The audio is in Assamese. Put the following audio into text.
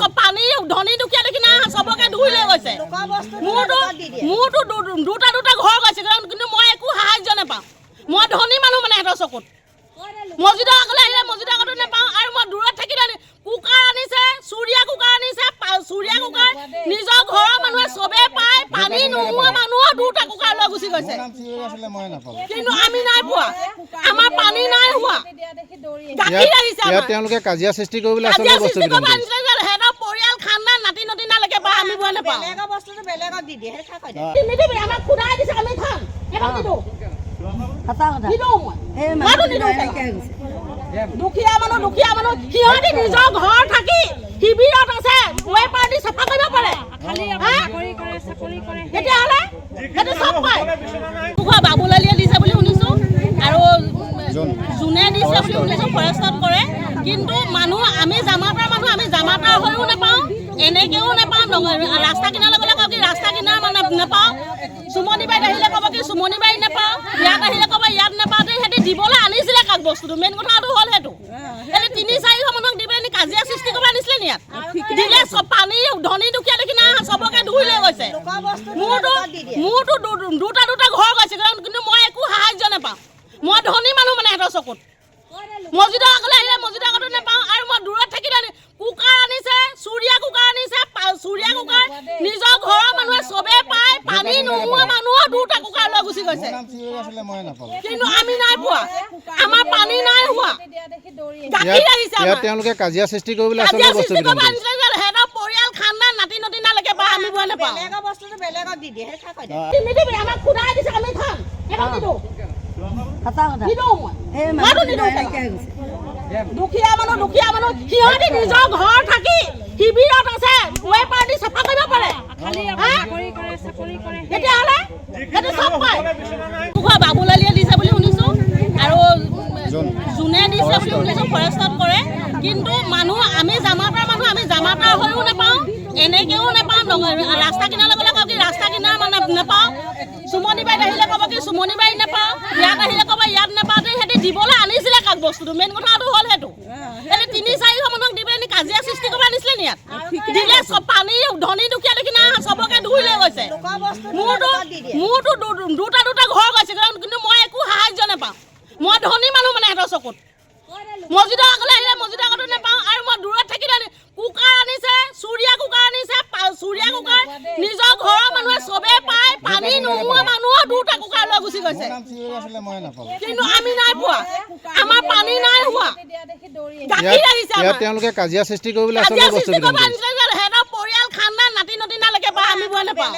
সব পানী ধনী দুখীয়া দেখি না সবকে ধুই লৈ গৈছে মোৰতো দুটা ঘৰ গৈছে কিন্তু মই একো সাহায্য নাপাওঁ মই ধনী মানুহ মানে সিহঁতৰ চকুত মছজিদৰ আগলৈ আহিলে মছজিদৰ আগতো নাপাওঁ আৰু মই দূৰত থাকি কুকাৰ আনিছে চুৰিয়া কুকাৰ আনিছে চুৰিয়া কুকাৰ নিজৰ ঘৰৰ মানুহে চবে পায় পানী নোহোৱা মানুহৰ দুটা কুকাৰ লৈ গুচি গৈছে কিন্তু আমি নাই পোৱা আমাৰ পানী নাই হোৱা গাখীৰ আহিছে তেওঁলোকে কাজিয়া সৃষ্টি কৰিবলৈ আচলতে বস্তু সিহঁতৰ পৰিয়াল খানদান নাতি নতিনালৈকে বা আমি বুৱা নাপাওঁ আমাক খুদাই দিছে আমি খাম দুখীয়া মানুহ সিহঁতি নিজৰ ঘৰ থাকি শিবিৰত আছে পাৰ্টি চাফা কৰিব পাৰে তেতিয়াহ'লে সেইটো চব পায় বাবুলালিয়ে দিছে বুলি শুনিছোঁ আৰু যোনে দিছে বুলি শুনিছোঁ ফৰেষ্টত কৰে কিন্তু মানুহ আমি জামাতাৰ মানুহ আমি জামাতাৰ হৈও নাপাওঁ এনেকৈও নাপাওঁ ৰাস্তা কিনাৰলৈ গ'লে কওঁ কি ৰাস্তা কিনাৰ মানে নাপাওঁ চুমনি বাৰীত আহিলে ক'ব কি চুমনি বাৰীত নাপাওঁ ইয়াত আহিলে ক'ব ইয়াত নাপাওঁ সিহঁতি দিবলৈ আনিছিলে কাক বস্তুটো মেইন কথাটো হ'ল সেইটো সিহঁতি 3-4 মানুহক দি পেলাই কাজিয়া সৃষ্টি কৰিব আনিছিলে নি ইয়াত দিলে চব পানী ধনী দুখীয়া দেখি না চবকে ধুই লৈ গৈছে মোৰতো দুটা ঘৰ গৈছে কিন্তু মই একো সাহায্য নাপাওঁ মই ধনী মানুহ মানে সিহঁতৰ চকুত মছজিদৰ আগলৈ আহিলে মছজিদৰ আগতো নাপাওঁ আৰু মই দূৰত থাকি কুকাৰ আনিছে চুৰিয়া কুকাৰ আনিছে চুৰিয়া কুকাৰ নিজৰ ঘৰৰ মানুহে চবে পায় পানী নোহোৱা মানুহৰ দুটা কুকাৰ লৈ গুচি গৈছে কিন্তু আমি নাই পোৱা আমাৰ পানী নাই হোৱা গাখীৰ আহিছে তেওঁলোকে কাজিয়া সৃষ্টি কৰিবলৈ আচলতে বস্তু সিহঁতৰ পৰিয়াল খানদান নাতি নতিনালৈকে বা আমি বুৱা নাপাওঁ আমাক খুদাই দিছে আমি খাম দুখীয়া মানুহ সিহঁতি নিজৰ ঘৰ থাকি শিবিৰত আছে পাৰ্টি চাফা কৰিব পাৰে তেতিয়াহ'লে সেইটো চব পায় বাবুলালিয়ে দিছে বুলি শুনিছোঁ আৰু যোনে দিছে বুলি শুনিছোঁ ফৰেষ্টত কৰে কিন্তু মানুহ আমি জামাতাৰ মানুহ আমি জামাতাৰ হৈও নাপাওঁ এনেকৈও নাপাওঁ ৰাস্তা কিনাৰলৈ গ'লে কওঁ কি ৰাস্তা কিনাৰ মানে নাপাওঁ চুমনি বাৰীত আহিলে ক'ব কি চুমনি বাৰীত নাপাওঁ ইয়াত আহিলে ক'ব ইয়াত নাপাওঁ সিহঁতি দিবলৈ আনিছিলে কাক বস্তুটো মেইন কথাটো হ'ল সেইটো সিহঁতি 3-4 মানুহক দি পেলাই কাজিয়া সৃষ্টি কৰিব আনিছিলে নি ইয়াত দিলে চব পানী ধনী দুখীয়া দেখি না চবকে ধুই লৈ গৈছে মোৰতো দুটা ঘৰ গৈছে কিন্তু মই একো সাহায্য নাপাওঁ মই ধনী মানুহ মানে সিহঁতৰ চকুত মছজিদৰ আগলৈ আহিলে মছজিদৰ আগতো নাপাওঁ আৰু মই দূৰত থাকি কুকাৰ আনিছে চুৰিয়া কুকাৰ আনিছে চুৰিয়া কুকাৰ নিজৰ ঘৰৰ মানুহে চবে পায় পানী নোহোৱা মানুহৰ দুটা কুকাৰ লৈ গুচি গৈছে কিন্তু আমি নাই পোৱা আমাৰ পানী নাই হোৱা গাখীৰ আহিছে তেওঁলোকে কাজিয়া সৃষ্টি কৰিবলৈ আচলতে বস্তু সিহঁতৰ পৰিয়াল খানদান নাতি নতিনালৈকে বা আমি বুৱা নাপাওঁ